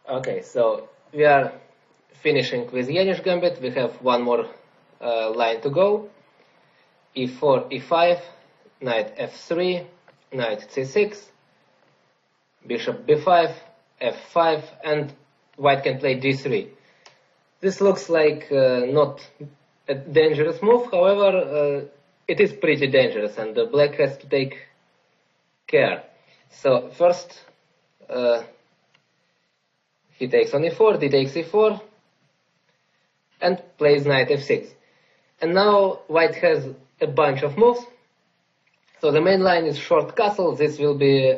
Okay, so we are finishing with Jaenisch Gambit. We have one more line to go. E4, E5, knight F3, knight C6, bishop B5, F5, and white can play D3. This looks like not a dangerous move, however, it is pretty dangerous, and black has to take care. So first, he takes on E4, D takes E4, and plays knight F6. And now white has a bunch of moves. So the main line is short castle. This will be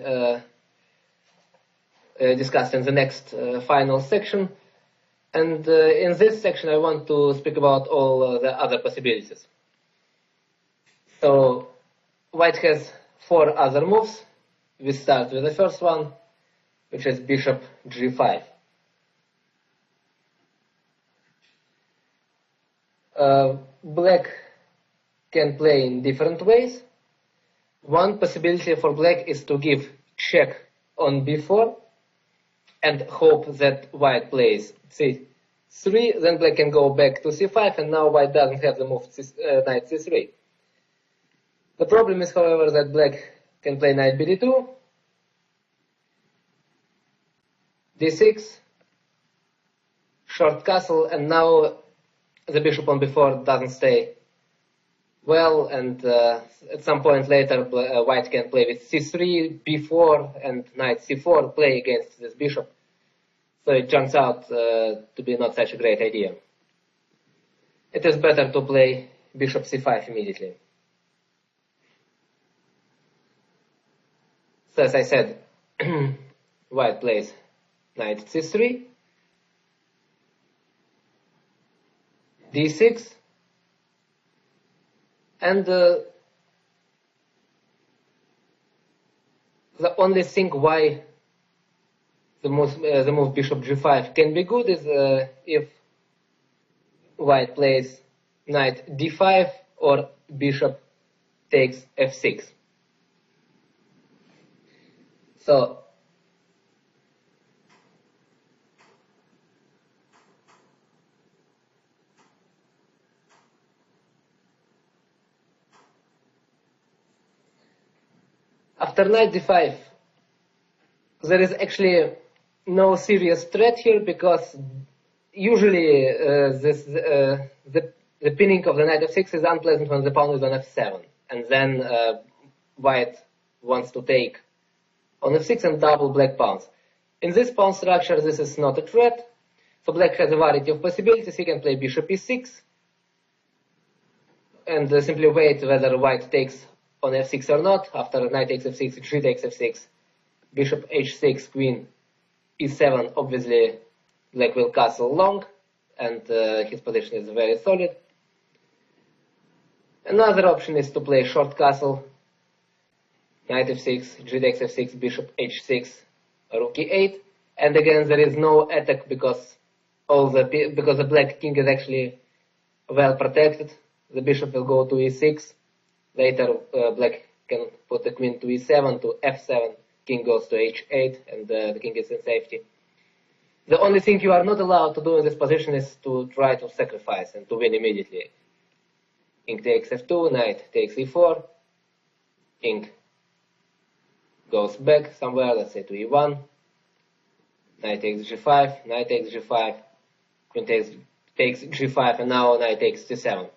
discussed in the next final section. And in this section I want to speak about all the other possibilities. So white has 4 other moves. We start with the first one, which is bishop G5. Black can play in different ways. One possibility for black is to give check on b4 and hope that white plays c3, then black can go back to c5, and now white doesn't have the move knight c3. The problem is, however, that black can play knight bd2, d6, short castle, and now the bishop on b4 doesn't stay well, and at some point later white can play with c3, b4, and knight c4 play against this bishop. So it turns out to be not such a great idea. It is better to play bishop c5 immediately. So as I said, white plays knight c3, d6, and the only thing why the move bishop g5 can be good is if white plays knight d5 or bishop takes f6. So after knight d5, there is actually no serious threat here, because usually the pinning of the knight f6 is unpleasant when the pawn is on f7, and then white wants to take on f6 and double black pawns. In this pawn structure, this is not a threat, so black has a variety of possibilities. He can play bishop e6 and simply wait whether white takes on f6 or not. After knight takes f6, g takes f6, bishop h6, queen e7, obviously black will castle long, and his position is very solid. Another option is to play short castle, knight f6, g takes f6, bishop h6, rook e8, and again there is no attack because the black king is actually well protected. The bishop will go to e6. Later, black can put the queen to e7, to f7, king goes to h8, and the king is in safety. The only thing you are not allowed to do in this position is to try to sacrifice and to win immediately. King takes f2, knight takes e4, king goes back somewhere, let's say to e1, knight takes g5, knight takes g5, queen takes g5, and now knight takes c7.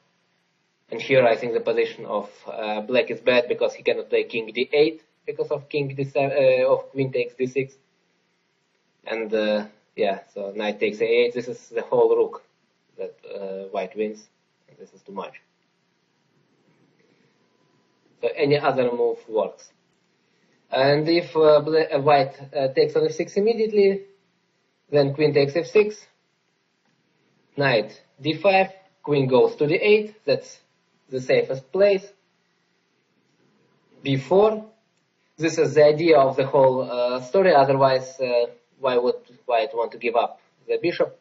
And here I think the position of black is bad, because he cannot play king d8 because of king d7, of queen takes d6. And yeah, so knight takes a8. This is the whole rook that white wins, and this is too much. So any other move works. And if white takes on f6 immediately, then queen takes f6, knight d5, queen goes to d8. That's the safest place. b4. This is the idea of the whole story. Otherwise, why would white want to give up the bishop?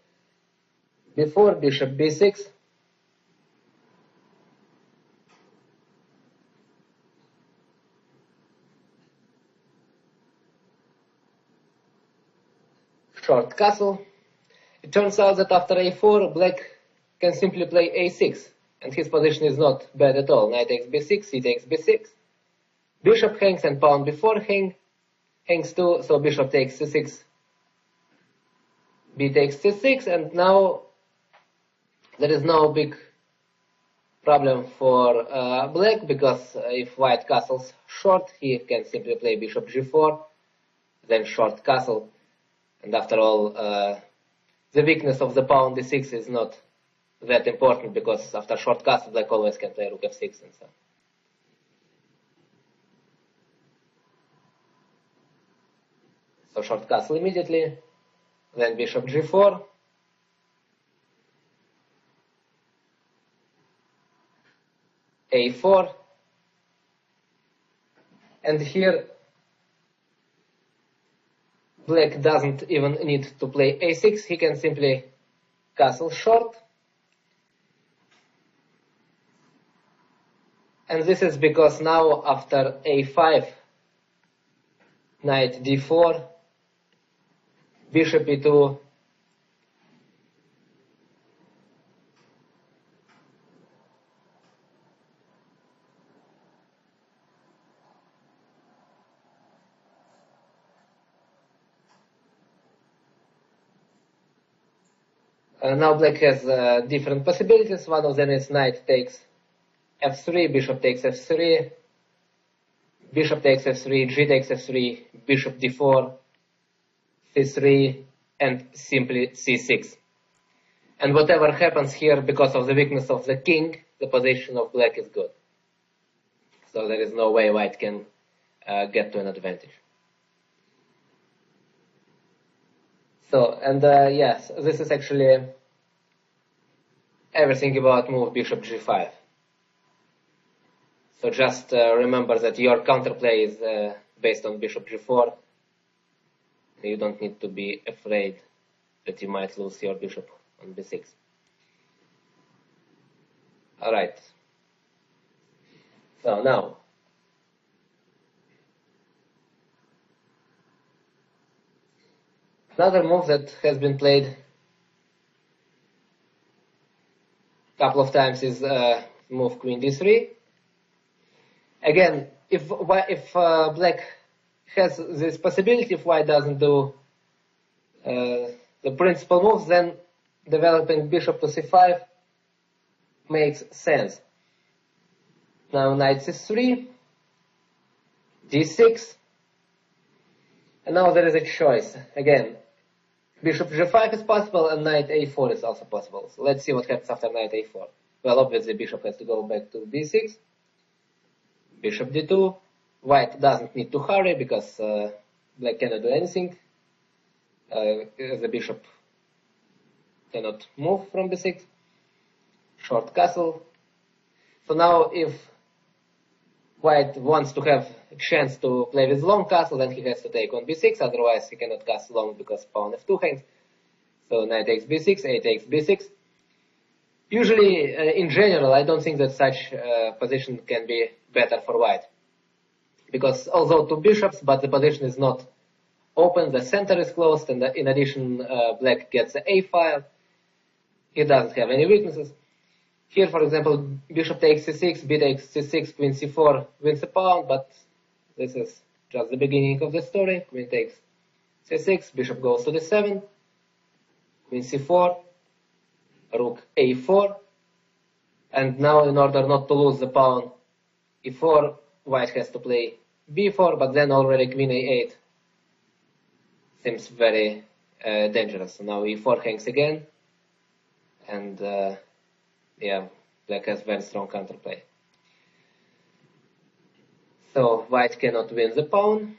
b4, bishop b6, short castle. It turns out that after a4, black can simply play a6, and his position is not bad at all. Knight takes b6, c takes b6. Bishop hangs and pawn b4 hangs too, so bishop takes c6, b takes c6, and now there is no big problem for black, because if white castles short, he can simply play bishop g4, then short castle, and after all, the weakness of the pawn d6 is not that important, because after short castle, black always can play rook f6 and so on. So short castle immediately, then bishop g4, a4, and here black doesn't even need to play a6, he can simply castle short. And this is because now after a5, knight d4, bishop e2, now black has different possibilities. One of them is knight takes f3, bishop takes f3, bishop takes f3, g takes f3, bishop d4, c3, and simply c6. And whatever happens here, because of the weakness of the king, the position of black is good. So there is no way white can get to an advantage. So, and yes, this is actually everything about move bishop g5. So just remember that your counterplay is based on bishop g4. You don't need to be afraid that you might lose your bishop on b6. Alright. So now, another move that has been played a couple of times is move queen d3. Again, if black has this possibility, if white doesn't do the principal moves, then developing bishop to c5 makes sense. Now knight c3, d6, and now there is a choice. Again, bishop g5 is possible, and knight a4 is also possible. So let's see what happens after knight a4. Well, obviously bishop has to go back to b6. Bishop d2. White doesn't need to hurry, because black cannot do anything. The bishop cannot move from b6. Short castle. So now if white wants to have a chance to play with long castle, then he has to take on b6, otherwise he cannot castle long because pawn f2 hangs. So knight takes b6, a takes b6. Usually, in general, I don't think that such position can be better for white. Because although two bishops, but the position is not open, the center is closed, and in addition, black gets the a file. He doesn't have any weaknesses. Here, for example, bishop takes c6, b takes c6, queen c4 wins the pawn, but this is just the beginning of the story. Queen takes c6, bishop goes to d7, queen c4, rook a4, and now in order not to lose the pawn e4, white has to play b4, but then already queen a8 seems very dangerous. So now e4 hangs again, and yeah, black has very strong counterplay. So white cannot win the pawn.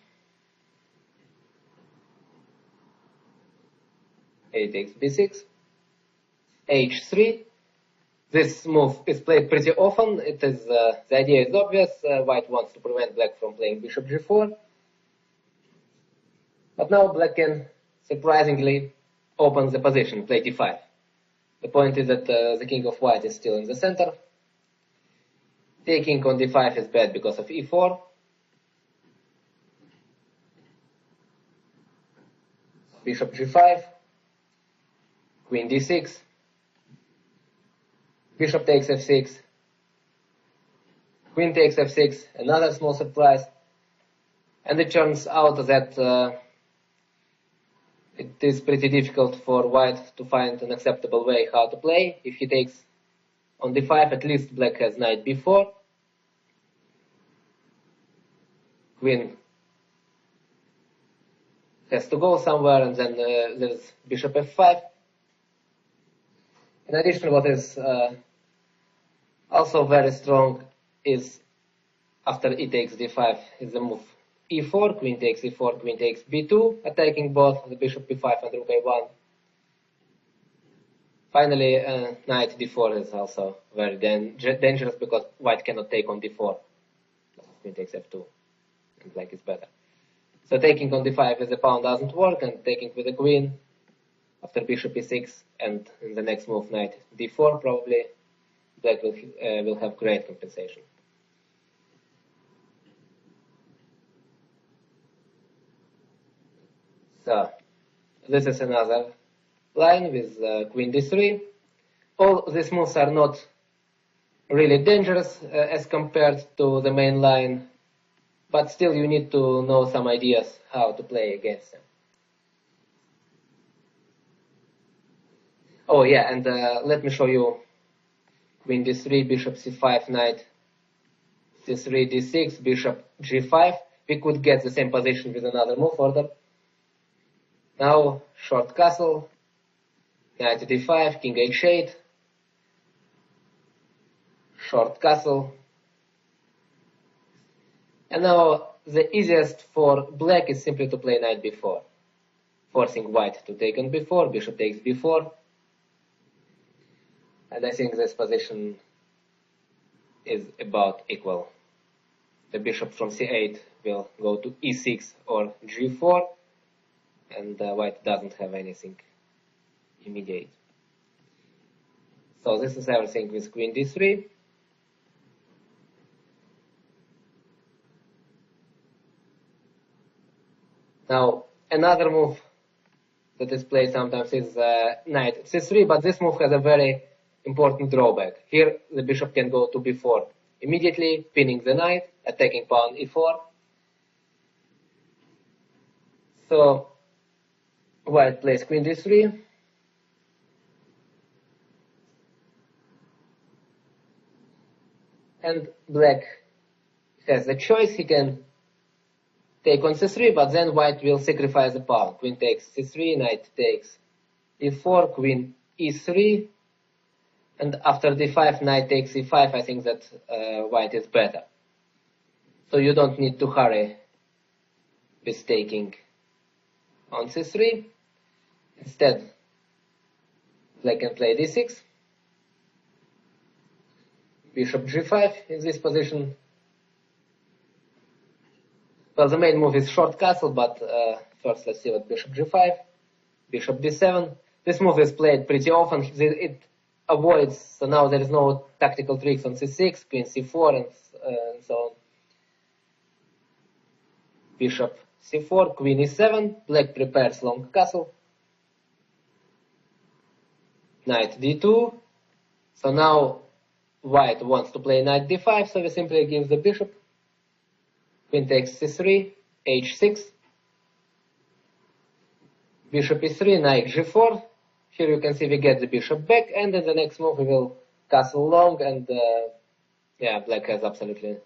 A takes b6, h3. This move is played pretty often. It is the idea is obvious. White wants to prevent black from playing bishop g4. But now black can surprisingly open the position, play d5. The point is that the king of white is still in the center. Taking on d5 is bad because of e4. bishop g5, queen d6, bishop takes f6, queen takes f6, another small surprise, and it turns out that it is pretty difficult for white to find an acceptable way how to play. If he takes on d5, at least black has knight b4, queen has to go somewhere, and then there's bishop f5. In addition, what is also very strong is after e takes d5 is the move e4, queen takes e4, queen takes b2, attacking both the bishop b5 and rook a1. Finally, knight d4 is also very dangerous because white cannot take on d4. Queen takes f2, and black is better. So taking on d5 as a pawn doesn't work, and taking with the queen after bishop e6, and in the next move knight d4, probably black will have great compensation. So this is another line with queen d3. All these moves are not really dangerous as compared to the main line, but still you need to know some ideas how to play against them. Oh yeah, and let me show you queen d3, bishop c5, knight c3, d6, bishop g5. We could get the same position with another move order. Now short castle, knight d5, king h8, short castle. And now the easiest for black is simply to play knight b4, forcing white to take on b4, bishop takes b4. And I think this position is about equal. The bishop from c8 will go to e6 or g4, and white doesn't have anything immediate. So this is everything with queen d3. Now another move that is played sometimes is knight c3, but this move has a very important drawback. Here the bishop can go to b4 immediately, pinning the knight, attacking pawn e4. So white plays queen d3. And black has a choice. He can take on c3, but then white will sacrifice the pawn. Queen takes c3, knight takes e4, queen e3. And after d5, knight takes e5, I think that white is better. So you don't need to hurry with taking on c3. Instead, black can play d6. Bishop g5 in this position. Well, the main move is short castle, but first let's see what bishop g5, bishop d7. This move is played pretty often. It avoids, so now there is no tactical tricks on c6, queen c4, and so on. Bishop c4, queen e7, black prepares long castle. Knight d2. So now white wants to play knight d5, so we simply give the bishop. Queen takes c3, h6. Bishop e3, knight g4. Here you can see we get the bishop back, and in the next move we will castle long, and yeah, black has absolutely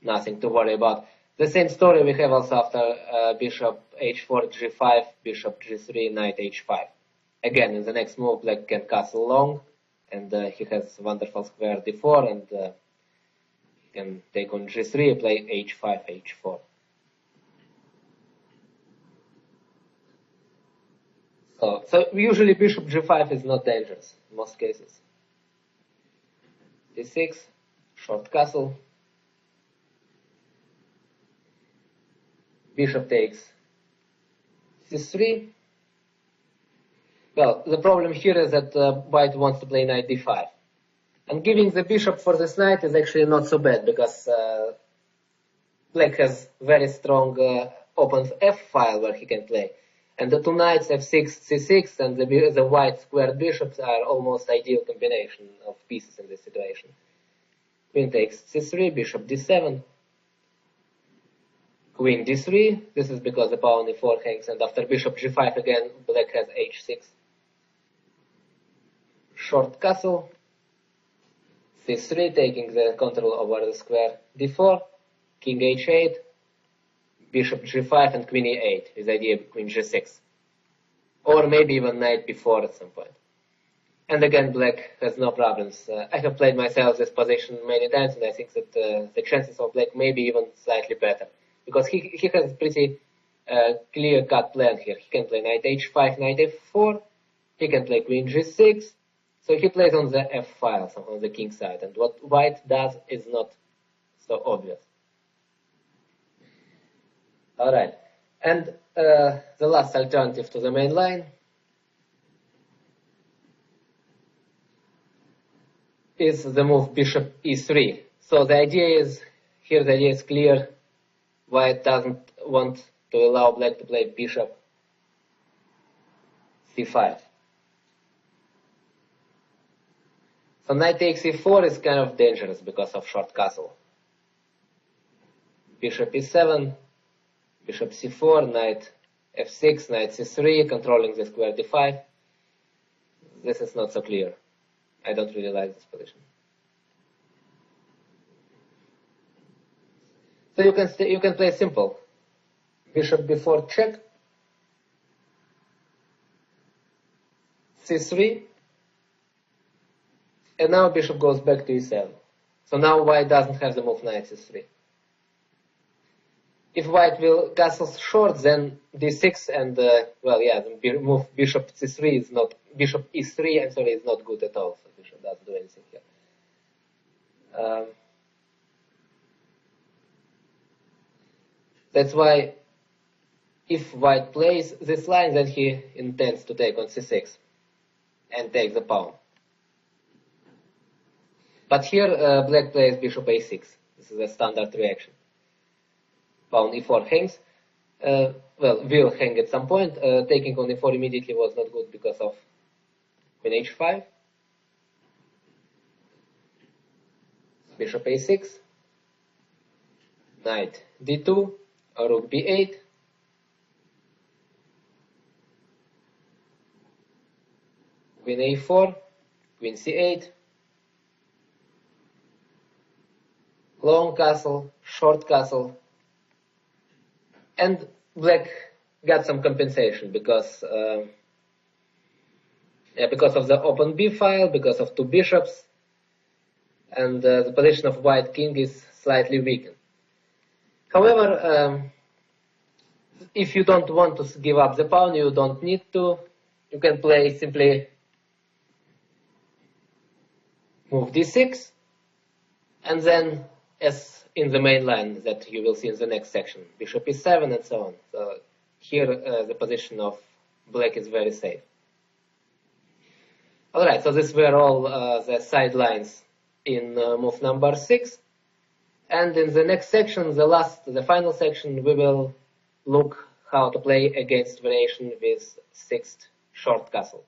nothing to worry about. The same story we have also after bishop h4, g5, bishop g3, knight h5. Again, in the next move, black can castle long, and he has wonderful square d4, and he can take on g3, play h5, h4. So usually bishop g5 is not dangerous in most cases. d6, short castle. Bishop takes c3. Well, the problem here is that white wants to play knight d5. And giving the bishop for this knight is actually not so bad, because black has very strong open f file where he can play. And the two knights f6, c6, and the white squared bishops are almost ideal combination of pieces in this situation. Queen takes c3, bishop d7, queen d3. This is because the pawn e4 hangs, and after bishop g5 again, black has h6. Short castle, c3, taking the control over the square, d4, king h8, bishop g5, and queen e8, with the idea of queen g6. Or maybe even knight b4 at some point. And again, black has no problems. I have played myself this position many times, and I think that the chances of black may be even slightly better. Because he has pretty clear-cut plan here. He can play knight h5, knight f4, he can play queen g6, so he plays on the f file, so on the king side, and what white does is not so obvious. Alright, and the last alternative to the main line is the move bishop e3. So the idea is, here the idea is clear, white doesn't want to allow black to play bishop c5. So knight takes e4 is kind of dangerous because of short castle. Bishop e7, bishop c4, knight f6, knight c3, controlling the square d5. This is not so clear. I don't really like this position. So you can play simple. Bishop b4 check, c3, and now bishop goes back to e7. So now white doesn't have the move knight c3. If white will castle short, then d6 and well, yeah, the move bishop c3 is not bishop e3. I'm sorry, is not good at all. So bishop doesn't do anything here. That's why if white plays this line, then he intends to take on c6 and take the pawn. But here black plays bishop a6. This is a standard reaction. Pawn e4 hangs. Well, will hang at some point. Taking on e4 immediately was not good because of queen h5. Bishop a6. Knight d2. Rook b8. Queen a4. Queen c8. Long castle, short castle. And black got some compensation because of the open b file, because of two bishops, and the position of white king is slightly weakened. However, if you don't want to give up the pawn, you don't need to. You can play simply move d6, and then as in the main line that you will see in the next section, bishop e7 and so on. So here the position of black is very safe. Alright, so these were all the sidelines in move number 6. And in the next section, the final section, we will look how to play against variation with sixth short castle.